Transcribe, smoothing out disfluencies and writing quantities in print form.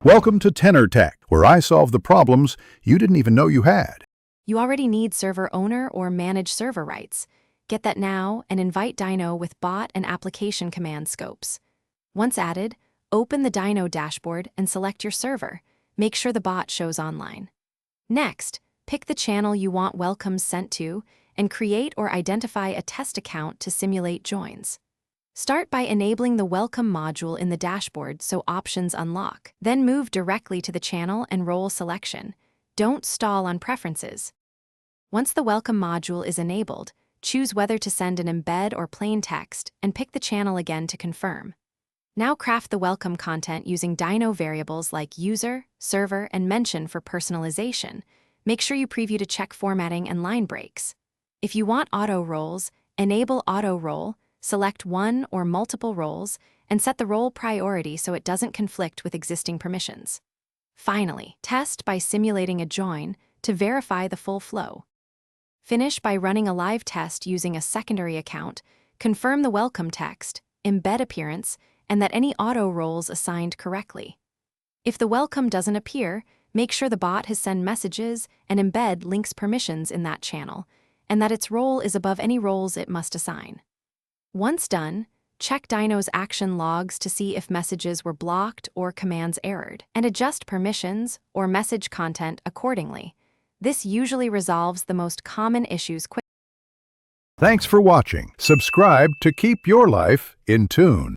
Welcome to Tenor Tech, where I solve the problems you didn't even know you had. You already need server owner or manage server rights. Get that now and invite Dyno with bot and application command scopes. Once added, open the Dyno dashboard and select your server. Make sure the bot shows online. Next, pick the channel you want welcomes sent to and create or identify a test account to simulate joins. Start by enabling the Welcome module in the dashboard so options unlock. Then move directly to the channel and role selection. Don't stall on preferences. Once the Welcome module is enabled, choose whether to send an embed or plain text and pick the channel again to confirm. Now craft the Welcome content using Dyno variables like user, server, and mention for personalization. Make sure you preview to check formatting and line breaks. If you want auto roles, enable auto role, select one or multiple roles, and set the role priority so it doesn't conflict with existing permissions. Finally, test by simulating a join to verify the full flow. Finish by running a live test using a secondary account, confirm the welcome text, embed appearance, and that any auto roles assigned correctly. If the welcome doesn't appear, make sure the bot has sent messages and embed links permissions in that channel, and that its role is above any roles it must assign. Once done, check Dyno's action logs to see if messages were blocked or commands errored, and adjust permissions or message content accordingly. This usually resolves the most common issues quickly. Thanks for watching. Subscribe to keep your life in tune.